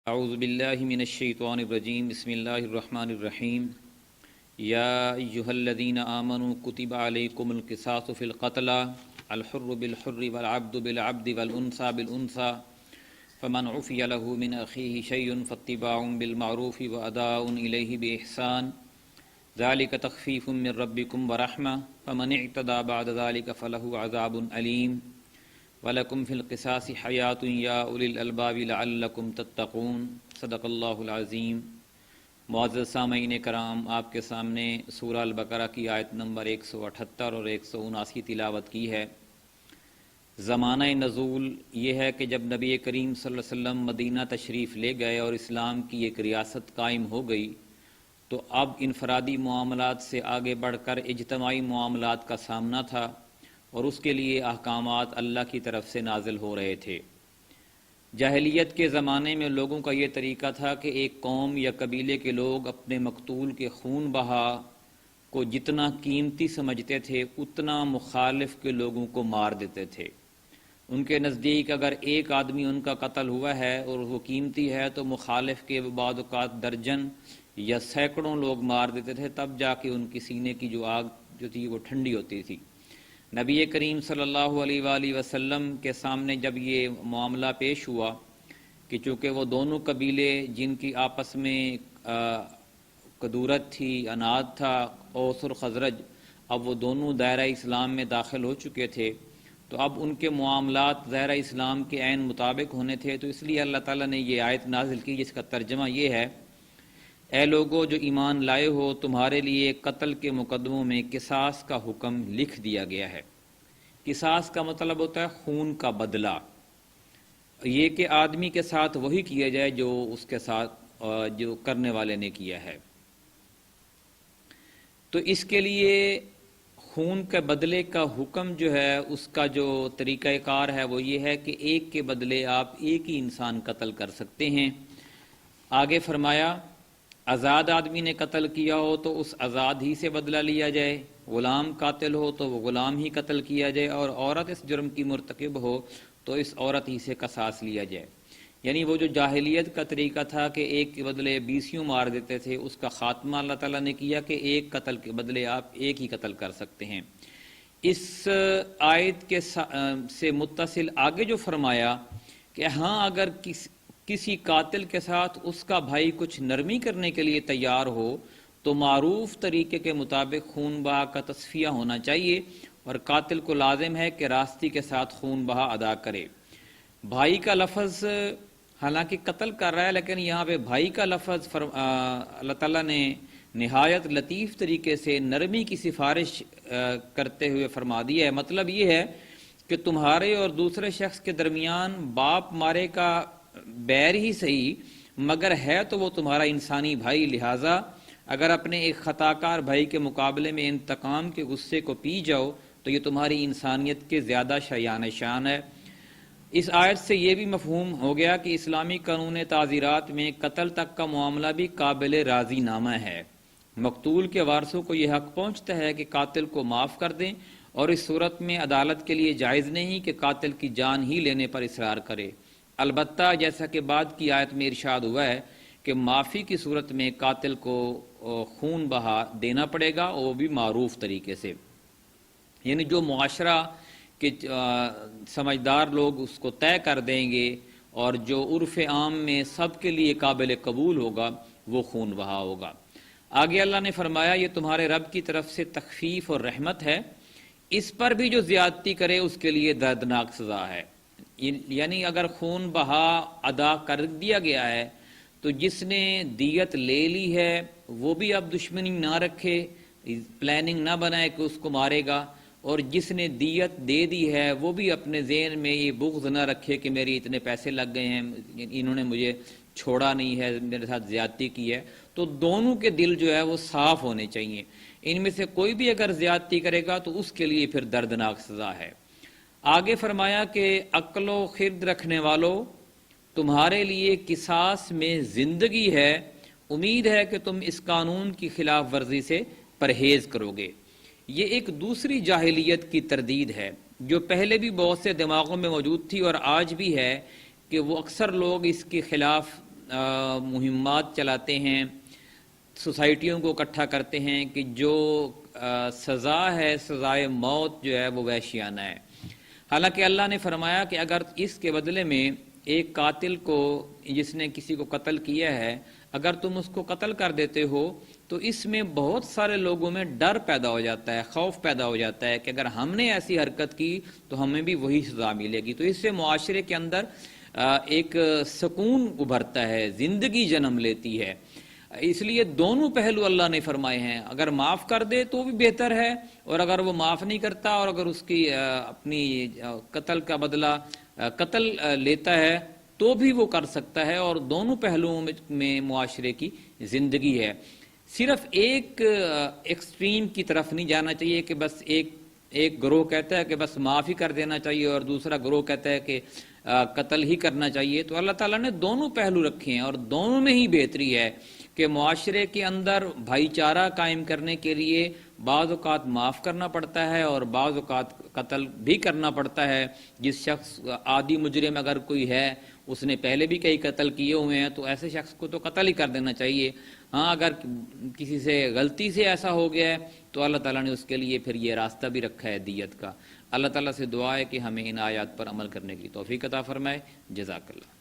اعوذ باللہ من الشیطان الرجیم بسم اللہ الرحمن الرحیم یا ایہا الذین آمنوا کتب علیکم القصاص فی القتلى الحر بالحر والعبد بالعبد والانثى بالانثى فمن عفی له من اخیہ شیء فاتباع بالمعروف واداء الیہ بإحسان ذلک تخفیف من ربکم ورحمہ فمن اعتدى بعد ذلک فلہ عذاب علیم وَلَكُمْ فِي الْقِصَاصِ حَيَاةٌ يَا أُولِي الْأَلْبَابِ لَعَلَّكُمْ تَتَّقُونَ صدق اللہ العظیم۔ معزز سامعین کرام، آپ کے سامنے سورہ البقرہ کی آیت نمبر 178 اور 179 تلاوت کی ہے۔ زمانہ نزول یہ ہے کہ جب نبی کریم صلی اللہ علیہ وسلم مدینہ تشریف لے گئے اور اسلام کی ایک ریاست قائم ہو گئی، تو اب انفرادی معاملات سے آگے بڑھ کر اجتماعی معاملات کا سامنا تھا، اور اس کے لیے احکامات اللہ کی طرف سے نازل ہو رہے تھے۔ جاہلیت کے زمانے میں لوگوں کا یہ طریقہ تھا کہ ایک قوم یا قبیلے کے لوگ اپنے مقتول کے خون بہا کو جتنا قیمتی سمجھتے تھے اتنا مخالف کے لوگوں کو مار دیتے تھے۔ ان کے نزدیک اگر ایک آدمی ان کا قتل ہوا ہے اور وہ قیمتی ہے تو مخالف کے بعض اوقات درجن یا سینکڑوں لوگ مار دیتے تھے، تب جا کے ان کی سینے کی جو آگ جو تھی وہ ٹھنڈی ہوتی تھی۔ نبی کریم صلی اللہ علیہ وآلہ وسلم کے سامنے جب یہ معاملہ پیش ہوا کہ چونکہ وہ دونوں قبیلے جن کی آپس میں کدورت تھی، اناد تھا، اوس اور خزرج، اب وہ دونوں دائرہ اسلام میں داخل ہو چکے تھے، تو اب ان کے معاملات دائرہ اسلام کے عین مطابق ہونے تھے، تو اس لیے اللہ تعالیٰ نے یہ آیت نازل کی جس کا ترجمہ یہ ہے: اے لوگو جو ایمان لائے ہو، تمہارے لیے قتل کے مقدموں میں قصاص کا حکم لکھ دیا گیا ہے۔ قصاص کا مطلب ہوتا ہے خون کا بدلہ، یہ کہ آدمی کے ساتھ وہی کیا جائے جو اس کے ساتھ جو کرنے والے نے کیا ہے۔ تو اس کے لیے خون کے بدلے کا حکم جو ہے، اس کا جو طریقہ کار ہے وہ یہ ہے کہ ایک کے بدلے آپ ایک ہی انسان قتل کر سکتے ہیں۔ آگے فرمایا آزاد آدمی نے قتل کیا ہو تو اس آزاد ہی سے بدلہ لیا جائے، غلام قاتل ہو تو وہ غلام ہی قتل کیا جائے، اور عورت اس جرم کی مرتکب ہو تو اس عورت ہی سے قصاص لیا جائے۔ یعنی وہ جو جاہلیت کا طریقہ تھا کہ ایک کے بدلے 20 مار دیتے تھے، اس کا خاتمہ اللہ تعالیٰ نے کیا کہ ایک قتل کے بدلے آپ ایک ہی قتل کر سکتے ہیں۔ اس آیت کے سے متصل آگے جو فرمایا کہ ہاں اگر کسی قاتل کے ساتھ اس کا بھائی کچھ نرمی کرنے کے لیے تیار ہو تو معروف طریقے کے مطابق خون بہا کا تصفیہ ہونا چاہیے، اور قاتل کو لازم ہے کہ راستی کے ساتھ خون بہا ادا کرے۔ بھائی کا لفظ حالانکہ قتل کر رہا ہے، لیکن یہاں پہ بھائی کا لفظ اللہ تعالیٰ نے نہایت لطیف طریقے سے نرمی کی سفارش کرتے ہوئے فرما دیا ہے۔ مطلب یہ ہے کہ تمہارے اور دوسرے شخص کے درمیان باپ مارے کا بیر ہی صحیح، مگر ہے تو وہ تمہارا انسانی بھائی، لہٰذا اگر اپنے ایک خطا کار بھائی کے مقابلے میں انتقام کے غصے کو پی جاؤ تو یہ تمہاری انسانیت کے زیادہ شایان شان ہے۔ اس آیت سے یہ بھی مفہوم ہو گیا کہ اسلامی قانون تعزیرات میں قتل تک کا معاملہ بھی قابل راضی نامہ ہے۔ مقتول کے وارثوں کو یہ حق پہنچتا ہے کہ قاتل کو معاف کر دیں، اور اس صورت میں عدالت کے لیے جائز نہیں کہ قاتل کی جان ہی لینے پر اصرار کرے۔ البتہ جیسا کہ بعد کی آیت میں ارشاد ہوا ہے کہ معافی کی صورت میں قاتل کو خون بہا دینا پڑے گا، اور وہ بھی معروف طریقے سے، یعنی جو معاشرہ کے سمجھدار لوگ اس کو طے کر دیں گے اور جو عرف عام میں سب کے لیے قابل قبول ہوگا وہ خون بہا ہوگا۔ آگے اللہ نے فرمایا یہ تمہارے رب کی طرف سے تخفیف اور رحمت ہے، اس پر بھی جو زیادتی کرے اس کے لیے دردناک سزا ہے۔ یعنی اگر خون بہا ادا کر دیا گیا ہے تو جس نے دیت لے لی ہے وہ بھی اب دشمنی نہ رکھے، پلاننگ نہ بنائے کہ اس کو مارے گا، اور جس نے دیت دے دی ہے وہ بھی اپنے ذہن میں یہ بغض نہ رکھے کہ میری اتنے پیسے لگ گئے ہیں، انہوں نے مجھے چھوڑا نہیں ہے، میرے ساتھ زیادتی کی ہے۔ تو دونوں کے دل جو ہے وہ صاف ہونے چاہیے، ان میں سے کوئی بھی اگر زیادتی کرے گا تو اس کے لیے پھر دردناک سزا ہے۔ آگے فرمایا کہ عقل و خرد رکھنے والوں، تمہارے لیے قصاص میں زندگی ہے، امید ہے کہ تم اس قانون کی خلاف ورزی سے پرہیز کرو گے۔ یہ ایک دوسری جاہلیت کی تردید ہے جو پہلے بھی بہت سے دماغوں میں موجود تھی اور آج بھی ہے، کہ وہ اکثر لوگ اس کے خلاف مہمات چلاتے ہیں، سوسائٹیوں کو اکٹھا کرتے ہیں کہ جو سزا ہے، سزائے موت جو ہے وہ وحشیانہ ہے۔ حالانکہ اللہ نے فرمایا کہ اگر اس کے بدلے میں ایک قاتل کو، جس نے کسی کو قتل کیا ہے، اگر تم اس کو قتل کر دیتے ہو تو اس میں بہت سارے لوگوں میں ڈر پیدا ہو جاتا ہے، خوف پیدا ہو جاتا ہے کہ اگر ہم نے ایسی حرکت کی تو ہمیں بھی وہی سزا ملے گی۔ تو اس سے معاشرے کے اندر ایک سکون ابھرتا ہے، زندگی جنم لیتی ہے۔ اس لیے دونوں پہلو اللہ نے فرمائے ہیں، اگر معاف کر دے تو بھی بہتر ہے، اور اگر وہ معاف نہیں کرتا اور اگر اس کی اپنی قتل کا بدلہ قتل لیتا ہے تو بھی وہ کر سکتا ہے، اور دونوں پہلوؤں میں معاشرے کی زندگی ہے۔ صرف ایک ایکسٹریم کی طرف نہیں جانا چاہیے کہ بس ایک گروہ کہتا ہے کہ بس معاف ہی کر دینا چاہیے اور دوسرا گروہ کہتا ہے کہ قتل ہی کرنا چاہیے۔ تو اللہ تعالیٰ نے دونوں پہلو رکھے ہیں، اور دونوں میں ہی بہتری ہے کہ معاشرے کے اندر بھائی چارہ قائم کرنے کے لیے بعض اوقات معاف کرنا پڑتا ہے اور بعض اوقات قتل بھی کرنا پڑتا ہے۔ جس شخص عادی مجرم اگر کوئی ہے، اس نے پہلے بھی کئی قتل کیے ہوئے ہیں، تو ایسے شخص کو تو قتل ہی کر دینا چاہیے۔ ہاں اگر کسی سے غلطی سے ایسا ہو گیا ہے تو اللہ تعالیٰ نے اس کے لیے پھر یہ راستہ بھی رکھا ہے دیت کا۔ اللہ تعالیٰ سے دعا ہے کہ ہمیں ان آیات پر عمل کرنے کی توفیق عطا فرمائے۔ جزاک اللہ۔